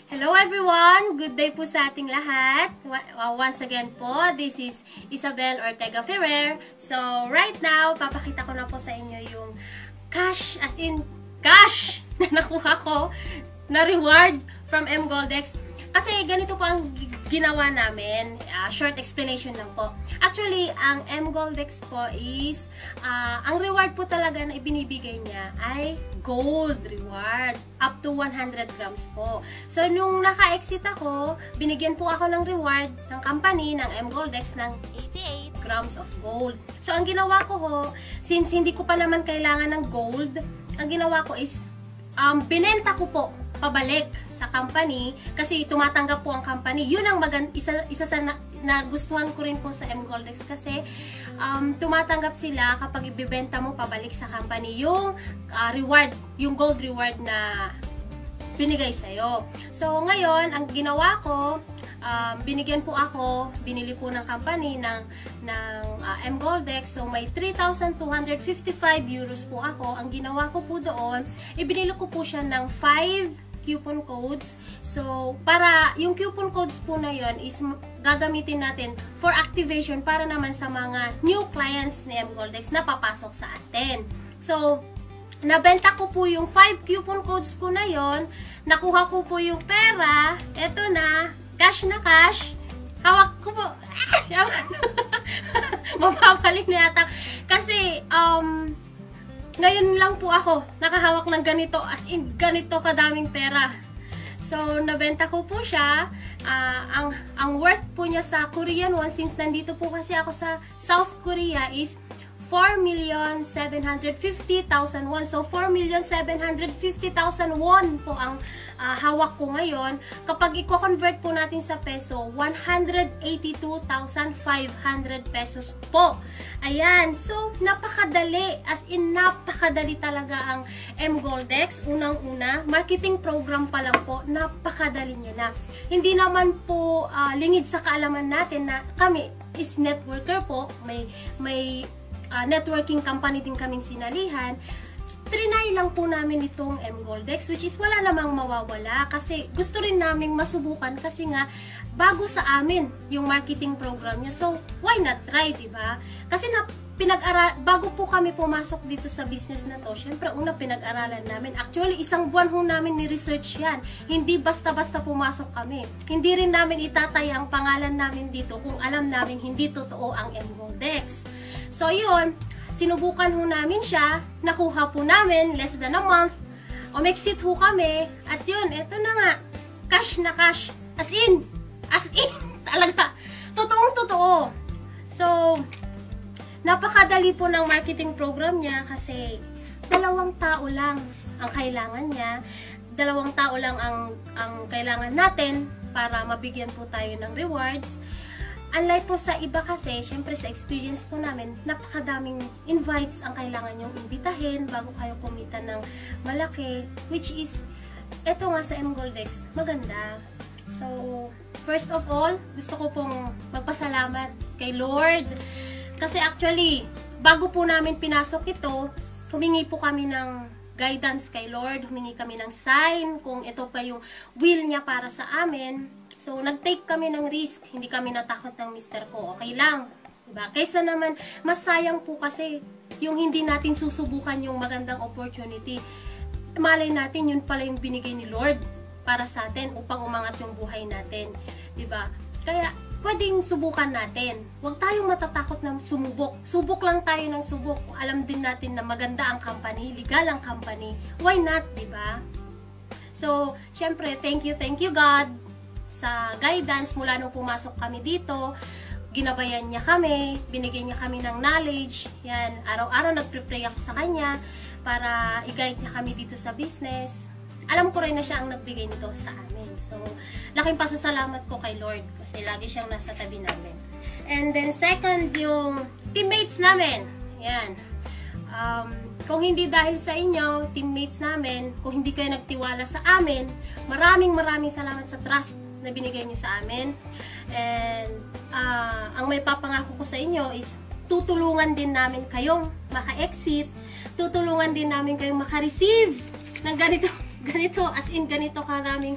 Hello everyone! Good day po sa ating lahat. Once again po, this is Isabel Ortega Ferrer. So, right now, papakita ko na po sa inyo yung cash, as in cash, na nakuha ko na reward from mGoldex. Kasi ganito po ang ginawa namin. Short explanation lang po. Actually, ang mGoldex po is, ang reward po talaga na ibinibigay niya ay gold reward. Up to 100 grams po. So, nung naka-exit ako, binigyan po ako ng reward ng company, ng mGoldex, ng 88 grams of gold. So, ang ginawa ko ho, since hindi ko pa naman kailangan ng gold, ang ginawa ko is, binenta ko po pabalik sa company kasi tumatanggap po ang company. Yun ang isa sa nagustuhan ko rin po sa mGoldex kasi tumatanggap sila kapag ibibenta mo pabalik sa company yung reward, yung gold reward na binigay sa'yo. So ngayon, ang ginawa ko, binigyan po ako, binili po ng company ng mGoldex. So may 3,255 euros po ako. Ang ginawa ko po doon, ibinili ko po siya ng 5 coupon codes. So, para yung coupon codes po na yon is gagamitin natin for activation para naman sa mga new clients ni mGoldex na papasok sa atin. So, nabenta ko po yung 5 coupon codes ko na yon, nakuha ko po yung pera, eto na, cash na cash, hawak ko po, mapapalik na yata, kasi, ngayon lang po ako nakahawak ng ganito, as in ganito kadaming pera. So, nabenta ko po siya. Ang worth po niya sa Korean won, since nandito po kasi ako sa South Korea, is 4,750,000 won. So, 4,750,000 won po ang hawak ko ngayon. Kapag i-convert po natin sa peso, 182,500 pesos po. Ayan. So, napakadali. As in, napakadali talaga ang mGoldex. Unang-una, marketing program pa lang po, napakadali niya na. Hindi naman po lingid sa kaalaman natin na kami is networker po. May networking company din kaming sinalihan. Trinay lang po namin itong mGoldex, which is wala namang mawawala kasi gusto rin naming masubukan kasi nga bago sa amin yung marketing program niya. So, why not try, diba? Kasi bago po kami pumasok dito sa business na to, syempre una pinag-aralan namin. Actually, isang buwan ho namin ni-research yan. Hindi basta-basta pumasok kami. Hindi rin namin itatay ang pangalan namin dito kung alam namin hindi totoo ang mGoldex. So, yun, sinubukan ho namin siya, nakuha po namin, less than a month, umexit ho kami, at yun, eto na nga, cash na cash, as in, talaga, totoong-totoo. So, napakadali po ng marketing program niya kasi 2 tao lang ang kailangan niya, 2 tao lang ang kailangan natin para mabigyan po tayo ng rewards. Unlike po sa iba kasi, syempre sa experience po namin, napakadaming invites ang kailangan nyong imbitahin bago kayo kumita ng malaki, which is, eto nga sa mGoldex, maganda. So, first of all, gusto ko pong magpasalamat kay Lord. Kasi actually, bago po namin pinasok ito, humingi po kami ng guidance kay Lord, humingi kami ng sign kung ito pa yung will niya para sa amin. So, nag-take kami ng risk. Hindi kami natakot ng mister ko. Okay lang. Diba? Kaysa naman, mas sayang po kasi yung hindi natin susubukan yung magandang opportunity. Malay natin, yun pala yung binigay ni Lord para sa atin upang umangat yung buhay natin. Diba? Kaya, pwedeng subukan natin. Huwag tayong matatakot na sumubok. Subok lang tayo ng subok. Alam din natin na maganda ang company, legal ang company. Why not, diba? So, syempre, thank you God sa guidance mula nung pumasok kami dito. Ginabayan niya kami, binigyan niya kami ng knowledge. Yan, araw-araw nagpre-pray ako sa kanya para i-guide niya kami dito sa business. Alam ko rin na siya ang nagbigay nito sa amin. So, laking pasasalamat ko kay Lord kasi lagi siyang nasa tabi namin. And then second, yung teammates namin. Yan. Kung hindi dahil sa inyo, teammates namin, kung hindi kayo nagtiwala sa amin, maraming salamat sa trust na binigay nyo sa amin. And ang may papangako ko sa inyo is tutulungan din namin kayong maka-exit, tutulungan din namin kayong maka-receive ng ganito, as in ganito karaming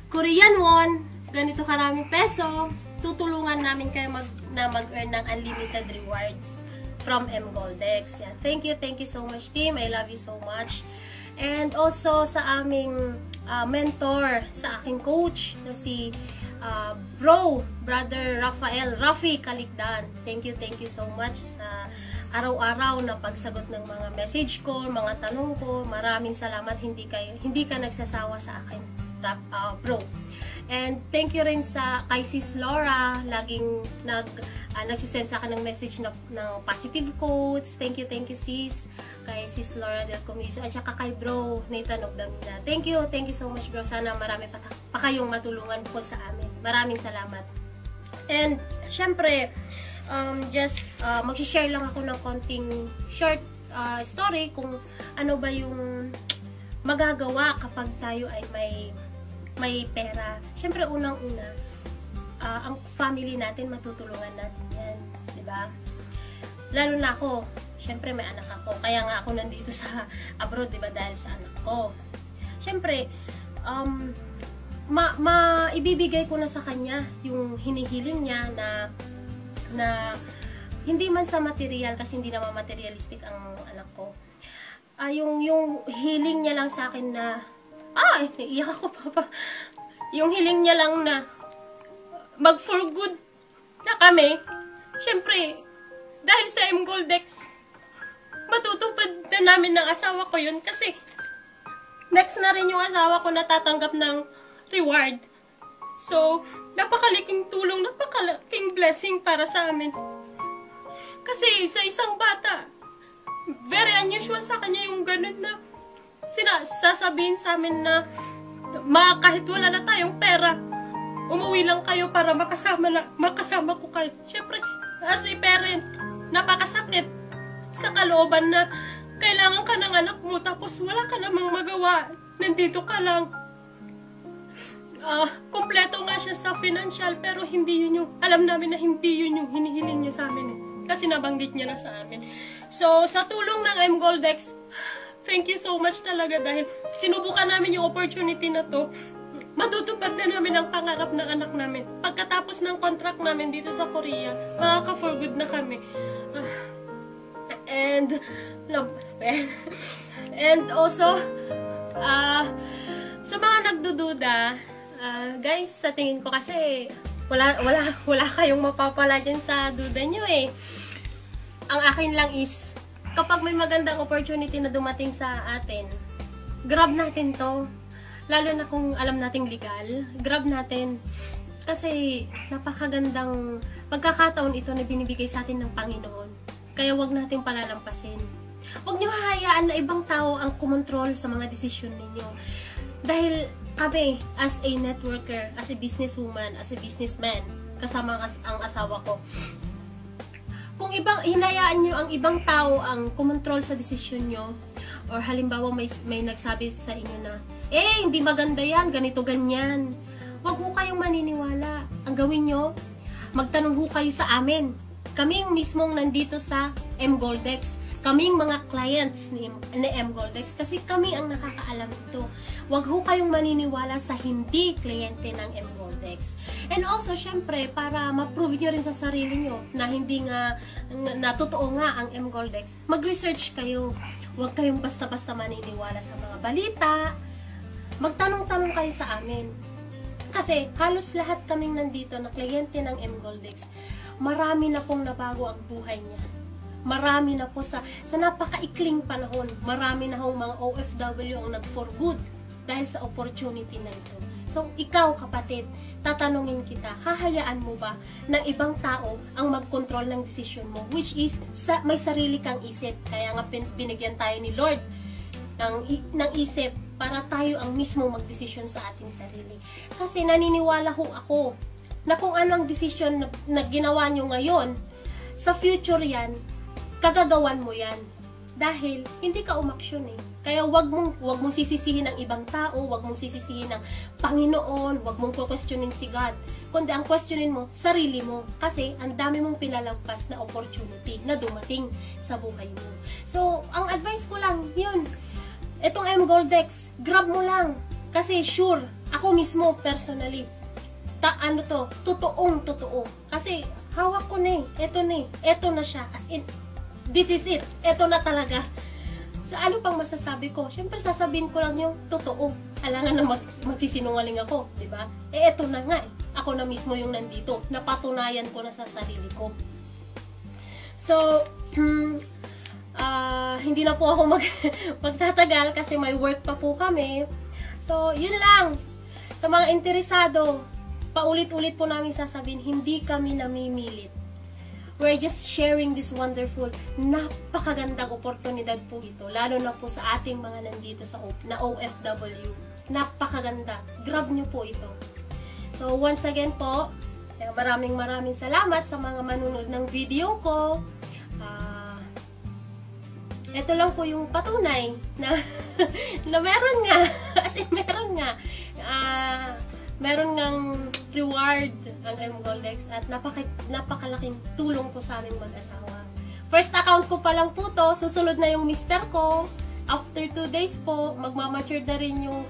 Korean won, ganito karaming peso, tutulungan namin kayo mag-earn ng unlimited rewards from MGoldex. Yan. Thank you so much, team. I love you so much. And also sa aming mentor, sa aking coach na si Brother Rafi Kalikdan. Thank you so much sa araw-araw na pagsagot ng mga message ko, mga tanong ko. Maraming salamat, hindi ka nagsasawa sa akin, bro. And thank you rin kay Sis Laura, laging nagsisend sa akin ng message ng positive quotes. Thank you sis. Kay Sis Laura del Comiso, at saka kay bro Nathan Ogdamina. Thank you so much, bro. Sana marami pa kayong matulungan po sa amin. Maraming salamat. And syempre, mag-share lang ako ng konting short story kung ano ba yung magagawa kapag tayo ay may pera. Syempre, unang-una, ang family natin, matutulungan natin yan. Diba? Lalo na ako, syempre may anak ako. Kaya nga ako nandito sa abroad, diba? Dahil sa anak ko. Syempre, ibibigay ko na sa kanya yung hinihiling niya na hindi man sa material, kasi hindi naman materialistic ang anak ko. Yung hiling niya lang sa akin na iyak ako, papa. Yung hiling niya lang na mag for good na kami. Syempre, dahil sa MGoldex, matutupad na namin ng asawa ko yun. Kasi, next na rin yung asawa ko natatanggap ng reward. So, napakalaking tulong, napakalaking blessing para sa amin. Kasi, sa isang bata, very unusual sa kanya yung ganun na sasabihin sa amin na kahit wala na tayong pera, umuwi lang kayo para makasama ko kayo. Siyempre, as a parent, napakasakit sa kalooban na kailangan ka ng anak mo tapos wala ka namang magawa. Nandito ka lang. Kompleto nga siya sa financial, pero hindi yun yung, alam namin na hindi yun yung hinihiling niya sa amin. Kasi nabanggit niya na sa amin. So, sa tulong ng MGoldex, thank you so much talaga dahil sinubukan namin yung opportunity na to. Matutupad na namin ang pangarap ng anak namin. Pagkatapos ng contract namin dito sa Korea, makaka-for good na kami. And also, sa mga nagdududa, guys, sa tingin ko kasi wala kayong mapapala dyan sa duda nyo eh. Ang akin lang is, kapag may magandang opportunity na dumating sa atin, grab natin to. Lalo na kung alam nating legal, grab natin. Kasi napakagandang pagkakataon ito na binibigay sa atin ng Panginoon. Kaya wag natin palalampasin. Huwag niyo hahayaan na ibang tao ang kumontrol sa mga desisyon ninyo. Dahil kami, as a networker, as a businesswoman, as a businessman, kasama ang asawa ko, kung hinayaan nyo ang ibang tao ang kumontrol sa desisyon nyo, or halimbawa may nagsabi sa inyo na, hindi maganda yan, ganito, ganyan. Huwag ho kayong maniniwala. Ang gawin nyo, magtanong ho kayo sa amin. Kaming mismong nandito sa MGoldex. Kaming mga clients ni MGoldex kasi kami ang nakakaalam ito. Huwag ho kayong maniniwala sa hindi kliyente ng MGoldex. And also, syempre, para ma-prove nyo rin sa sarili nyo na hindi nga, na totoo nga ang MGoldex, mag-research kayo. Huwag kayong basta-basta maniniwala sa mga balita. Magtanong-tanong kayo sa amin. Kasi halos lahat kaming nandito na kliyente ng MGoldex, marami na pong nabago ang buhay niya. Marami na po sa napakaikling panahon, marami na hong mga OFW ang nag-for good dahil sa opportunity na ito. So, ikaw kapatid, tatanungin kita, hahayaan mo ba ng ibang tao ang mag-control ng desisyon mo? Which is, may sarili kang isip. Kaya nga binigyan tayo ni Lord ng isip para tayo ang mismo magdesisyon sa ating sarili. Kasi naniniwala ho ako na kung ano ang desisyon na ginawa nyo ngayon, sa future yan, kagagawan mo yan. Dahil, hindi ka umaksyon eh. Kaya wag mong sisisihin ng ibang tao, wag mong sisisihin ng Panginoon, wag mong questionin si God. Kundi ang questionin mo, sarili mo. Kasi, ang dami mong pinalampas na opportunity na dumating sa buhay mo. So, ang advice ko lang, yun, Itong M-Goldex, grab mo lang. Kasi sure, ako mismo personally, totoong totoo. Kasi hawak ko na eh. Ito na eh. Ito na siya. As in, this is it. Ito na talaga. So, ano pang masasabi ko? Siyempre, sasabihin ko lang yung totoo. Alangan na magsisinungaling ako, di ba? Ito na nga eh. Ako na mismo yung nandito. Napatunayan ko na sa sarili ko. So, hindi na po ako magtatagal kasi may work pa po kami. So, yun lang. Sa mga interesado, paulit-ulit po namin sasabihin, hindi kami namimilit. We're just sharing this wonderful, napakagandang oportunidad po ito. Lalo na po sa ating mga nandito na OFW. Napakaganda. Grab nyo po ito. So, once again po, maraming salamat sa mga manunod ng video ko. Ito lang po yung patunay na, na meron nga. As in, meron nga. Meron ngang reward ang M-Goldex at napakalaking tulong po sa aming mag-asawa. First account ko pa lang po to, susunod na yung mister ko. After 2 days po, magmamature na rin yung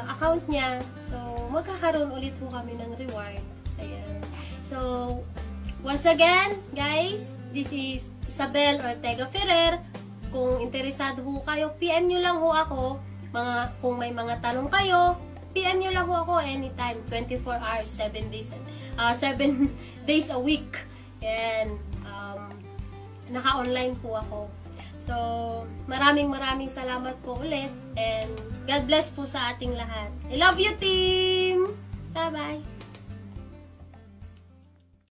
account niya. So, magkakaroon ulit po kami ng reward. Ayan. So, once again, guys, this is Isabel Ortega Ferrer. Kung interesado ho kayo, PM nyo lang ho ako. Kung may mga tanong kayo, PM nyo lang ho ako anytime. 24 hours, 7 days, 7 days a week. And naka-online po ako. So, maraming salamat po ulit. And God bless po sa ating lahat. I love you, team! Bye-bye!